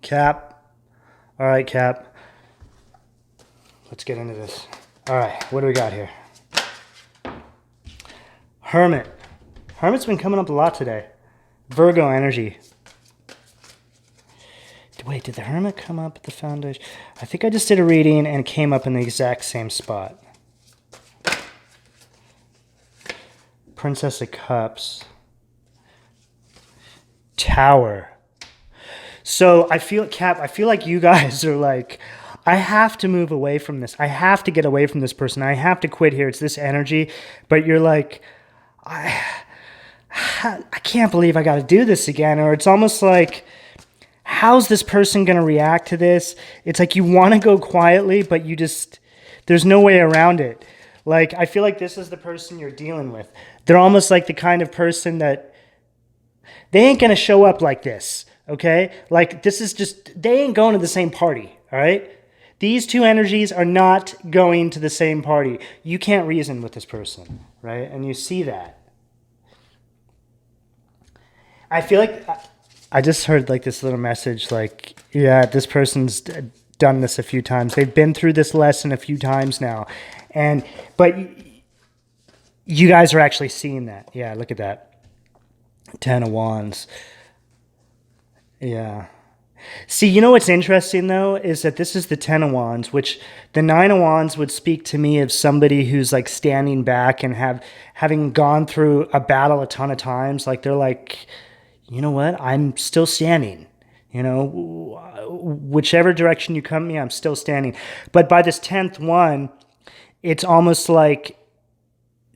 Cap. All right, Cap. Let's get into this. All right, what do we got here? Hermit. Hermit's been coming up a lot today. Virgo energy. Wait, did the Hermit come up at the foundation? I think I just did a reading and it came up in the exact same spot. Princess of Cups. Tower. So I feel, Cap, I feel like you guys are like, I have to move away from this. I have to get away from this person. I have to quit here. It's this energy. But you're like, I can't believe I got to do this again. Or it's almost like, how's this person going to react to this? It's like you want to go quietly, but you just, there's no way around it. Like, I feel like this is the person you're dealing with. They're almost like the kind of person that they ain't going to show up like this, okay? Like, this is just, they ain't going to the same party, all right? These two energies are not going to the same party. You can't reason with this person, right? And you see that. I feel like I just heard like this little message like, yeah, this person's done this a few times. They've been through this lesson a few times now. But you guys are actually seeing that. Yeah, look at that. 10 of Wands. Yeah. See, you know what's interesting, though, is that this is the 10 of Wands, which the 9 of Wands would speak to me of somebody who's like standing back and having gone through a battle a ton of times. Like they're like, you know what? I'm still standing. You know, whichever direction you come me, I'm still standing. But by this 10th one, it's almost like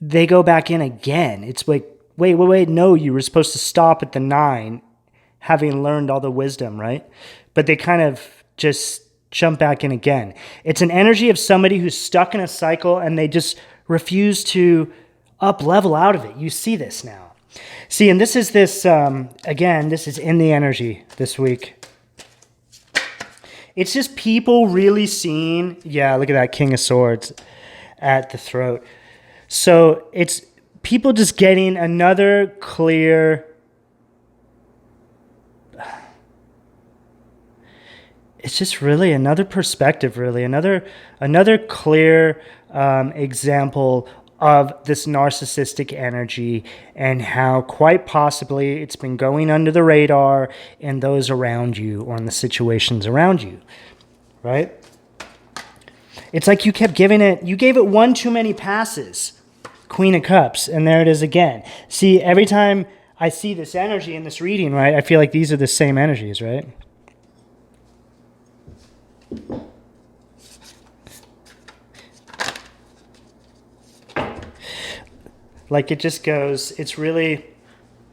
they go back in again. It's like, wait, no, you were supposed to stop at the 9, having learned all the wisdom, right? But they kind of just jump back in again. It's an energy of somebody who's stuck in a cycle and they just refuse to up level out of it. You see this now. See, and this is again, this is in the energy this week. It's just people really seeing, yeah, look at that King of Swords at the throat. So it's people just getting another clear, it's just really another perspective, really, another clear example of this narcissistic energy and how quite possibly it's been going under the radar in those around you or in the situations around you, right? It's like you kept you gave it one too many passes, Queen of Cups, and there it is again. See, every time I see this energy in this reading, right, I feel like these are the same energies, right? Like it just goes, it's really,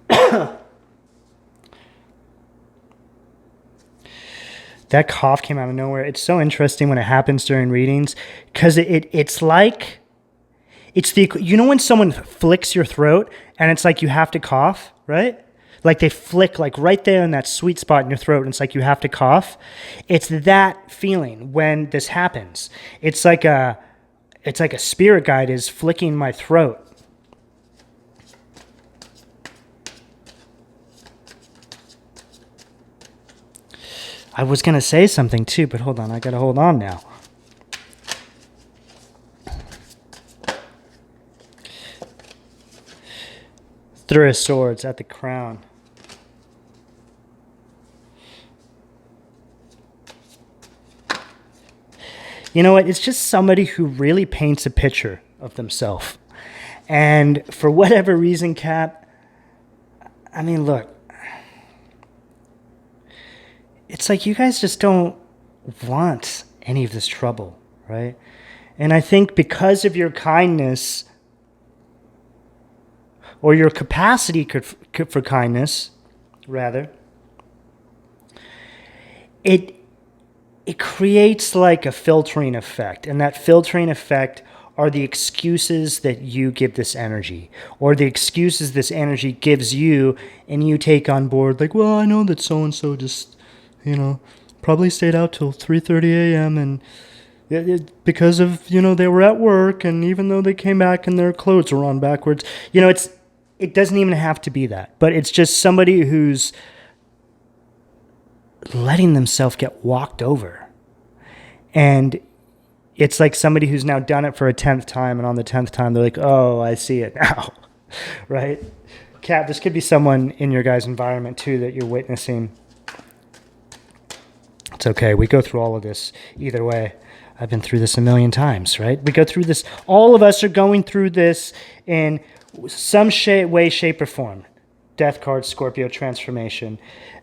that cough came out of nowhere. It's so interesting when it happens during readings because it's like, it's the, you know when someone flicks your throat and it's like you have to cough, right? Like they flick like right there in that sweet spot in your throat and it's like you have to cough. It's that feeling when this happens. It's like a spirit guide is flicking my throat. I was going to say something too, but hold on. I got to hold on now. Three of Swords at the crown. You know what? It's just somebody who really paints a picture of themselves. And for whatever reason, Cap, I mean, look. It's like you guys just don't want any of this trouble, right? And I think because of your kindness or your capacity for kindness, rather, it creates like a filtering effect. And that filtering effect are the excuses that you give this energy or the excuses this energy gives you and you take on board like, well, I know that so-and-so just, you know, probably stayed out till 3:30 a.m. and because of, you know, they were at work and even though they came back and their clothes were on backwards, you know, it doesn't even have to be that, but it's just somebody who's, I don't know, it's like, it's like a spirit guide is flicking my throat. It's like you have to cough. Like they flick like right there in that sweet spot in your throat and it's like you have to cough. It's letting themselves get walked over. And it's like somebody who's now done it for a 10th time, and on the 10th time, they're like, oh, I see it now, right? Cap, this could be someone in your guys' environment, too, that you're witnessing. It's okay. We go through all of this either way. I've been through this a million times, right? We go through this. All of us are going through this in some way, shape, or form. Death card, Scorpio transformation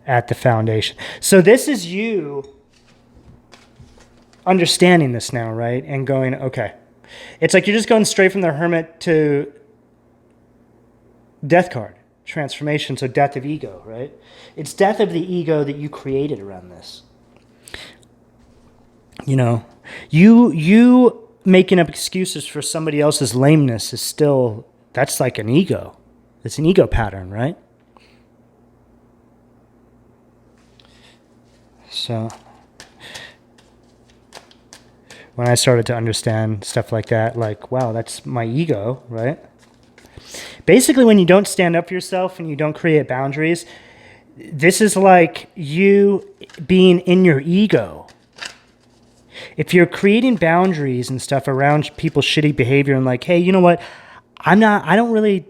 at the foundation. So this is you understanding this now, right? And going, okay. It's like you're just going straight from the Hermit to Death card, transformation, so death of ego, right? It's death of the ego that you created around this. You know, you making up excuses for somebody else's lameness is still, that's like an ego. It's an ego pattern, right? So when I started to understand stuff like that, like, wow, that's my ego, right? Basically, when you don't stand up for yourself and you don't create boundaries, this is like you being in your ego. If you're creating boundaries and stuff around people's shitty behavior and like, hey, you know what? I don't really,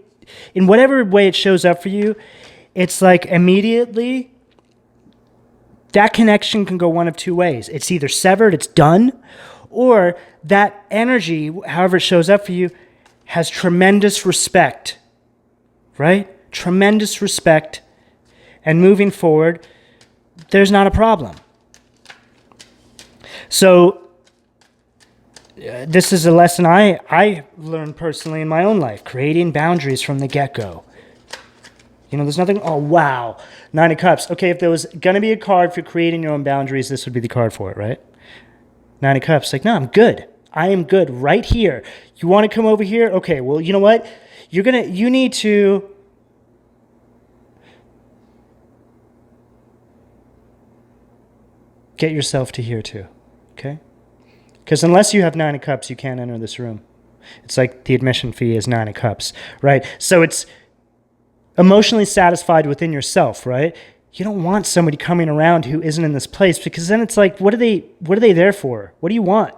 in whatever way it shows up for you, it's like immediately that connection can go one of two ways. It's either severed, it's done, or that energy, however it shows up for you, has tremendous respect, right? Tremendous respect. And moving forward, there's not a problem. So this is a lesson I learned personally in my own life, creating boundaries from the get-go. You know, there's nothing, oh, wow, 9 of Cups. Okay, if there was going to be a card for creating your own boundaries, this would be the card for it, right? 9 of Cups, like, no, I'm good. I am good right here. You want to come over here? Okay, well, you know what? You need to get yourself to here too, okay? Because unless you have 9 of Cups, you can't enter this room. It's like the admission fee is 9 of Cups, right? So it's emotionally satisfied within yourself, right? You don't want somebody coming around who isn't in this place, because then it's like, what are they there for? What do you want?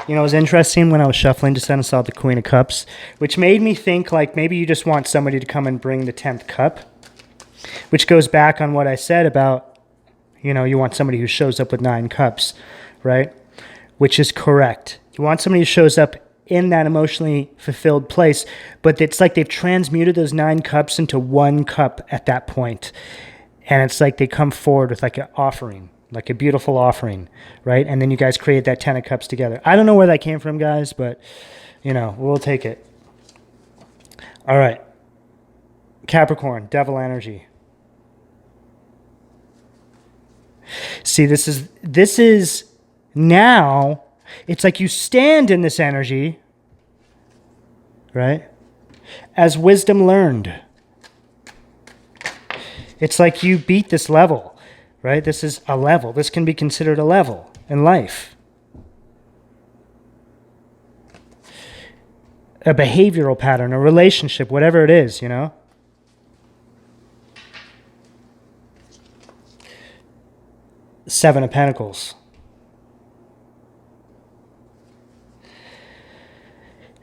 You know, it was interesting when I was shuffling just then I saw the Queen of Cups, which made me think like maybe you just want somebody to come and bring the 10th cup, which goes back on what I said about, you know, you want somebody who shows up with 9 cups, right? Which is correct. You want somebody who shows up in that emotionally fulfilled place, but it's like they've transmuted those 9 cups into 1 cup at that point. And it's like they come forward with like an offering, like a beautiful offering, right? And then you guys create that 10 of Cups together. I don't know where that came from, guys, but, you know, we'll take it. All right. Capricorn, devil energy. See, this is now, it's like you stand in this energy, right? As wisdom learned. It's like you beat this level, right? This is a level. This can be considered a level in life. A behavioral pattern, a relationship, whatever it is, you know? Seven of Pentacles.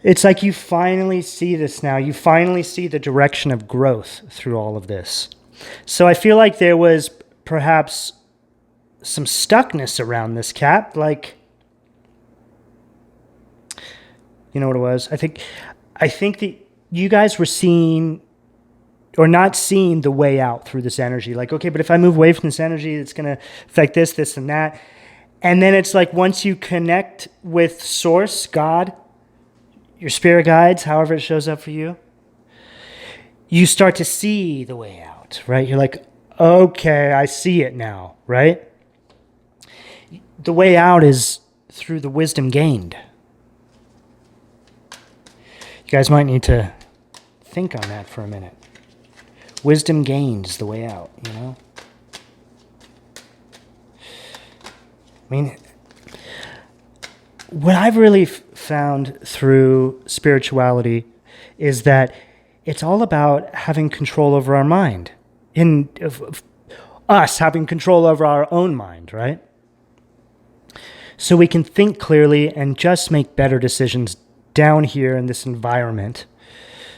It's like you finally see this now. You finally see the direction of growth through all of this. So I feel like there was perhaps some stuckness around this, Cap. Like, you know what it was? I think that you guys were seeing or not seeing the way out through this energy. Like, okay, but if I move away from this energy, it's going to affect this, this, and that. And then it's like once you connect with Source, God, your spirit guides, however it shows up for you, you start to see the way out, right? You're like, okay, I see it now, right? The way out is through the wisdom gained. You guys might need to think on that for a minute. Wisdom gained is the way out, you know? I mean, what I've really found through spirituality is that it's all about having control over our mind, of us having control over our own mind, right? So we can think clearly and just make better decisions down here in this environment.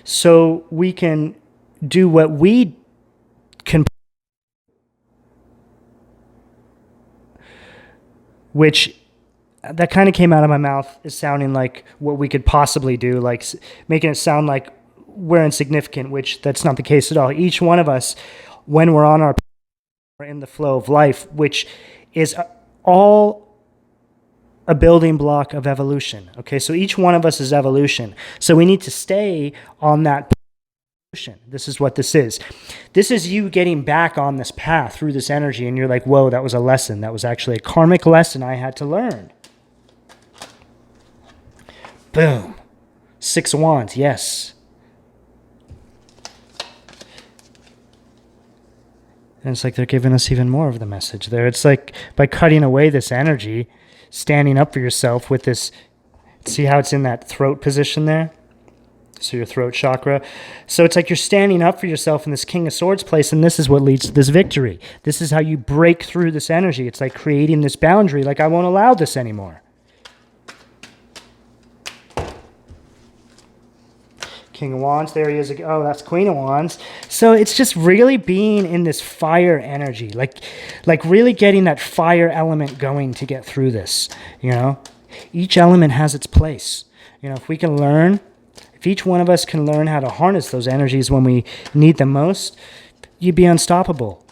So we can do what we can, which that kind of came out of my mouth is sounding like what we could possibly do, like making it sound like we're insignificant, which that's not the case at all. Each one of us, when we're on our in the flow of life, which is all a building block of evolution. Okay, so each one of us is evolution. So we need to stay on that evolution. This is what this is. This is you getting back on this path through this energy, and you're like, whoa, that was a lesson. That was actually a karmic lesson I had to learn. Boom. 6 of Wands, yes. And it's like they're giving us even more of the message there. It's like by cutting away this energy, standing up for yourself with this, see how it's in that throat position there? So your throat chakra. So it's like you're standing up for yourself in this King of Swords place, and this is what leads to this victory. This is how you break through this energy. It's like creating this boundary, like I won't allow this anymore. King of Wands, there he is. Oh, that's Queen of Wands. So it's just really being in this fire energy, like really getting that fire element going to get through this, you know? Each element has its place. You know, if we can learn, if each one of us can learn how to harness those energies when we need them most, you'd be unstoppable.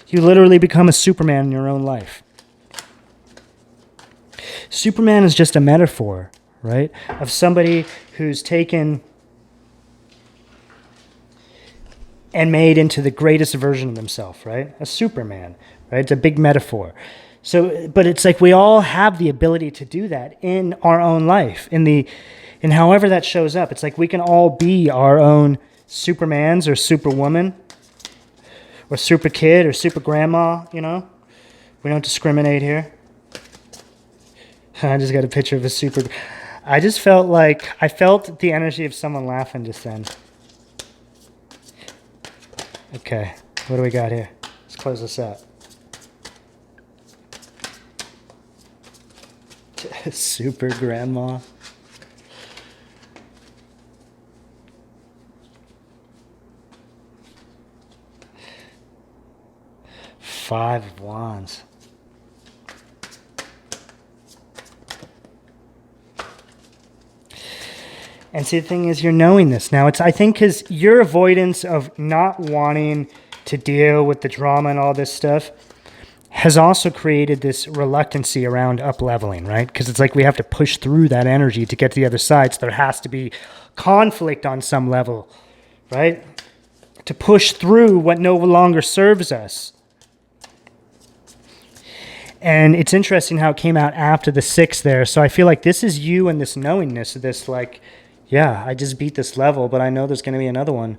You literally become a Superman in your own life. Superman is just a metaphor, right? Of somebody who's taken and made into the greatest version of themselves, right? A Superman, right? It's a big metaphor. So, but it's like we all have the ability to do that in our own life, in however that shows up. It's like we can all be our own Supermans or Superwoman or super kid or super grandma, you know? We don't discriminate here. I just got a picture of a super... I just felt like... I felt the energy of someone laughing just then. Okay, what do we got here? Let's close this out. Super grandma. Five of Wands. And see, the thing is, you're knowing this now. It's, I think, because your avoidance of not wanting to deal with the drama and all this stuff has also created this reluctancy around up-leveling, right? Because it's like we have to push through that energy to get to the other side. So there has to be conflict on some level, right? To push through what no longer serves us. And it's interesting how it came out after the 6 there. So I feel like this is you and this knowingness, this like... yeah, I just beat this level, but I know there's going to be another one,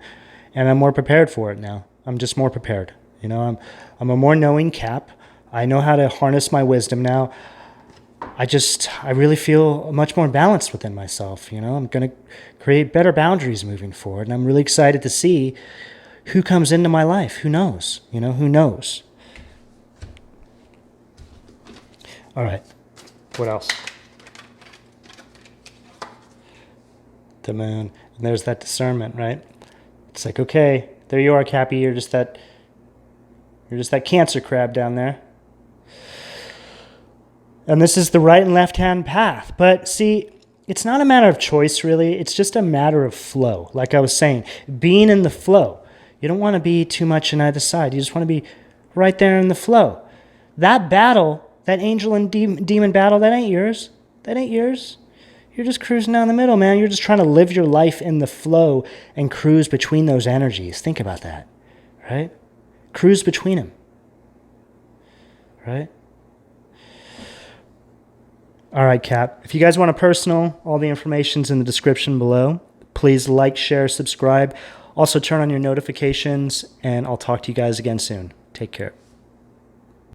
and I'm more prepared for it now. I'm just more prepared. You know, I'm a more knowing Cap. I know how to harness my wisdom now. I really feel much more balanced within myself. You know, I'm going to create better boundaries moving forward, and I'm really excited to see who comes into my life. Who knows? You know, who knows? All right, what else? The moon, and there's that discernment, right? It's like, okay, there you are, Cappy. You're just that Cancer crab down there. And this is the right and left-hand path. But see, it's not a matter of choice, really. It's just a matter of flow. Like I was saying, being in the flow. You don't want to be too much on either side. You just want to be right there in the flow. That battle, that angel and demon battle, that ain't yours. That ain't yours. You're just cruising down the middle, man. You're just trying to live your life in the flow and cruise between those energies. Think about that, right? Cruise between them, right? All right, Cap. If you guys want a personal, all the information's in the description below. Please like, share, subscribe. Also turn on your notifications, and I'll talk to you guys again soon. Take care.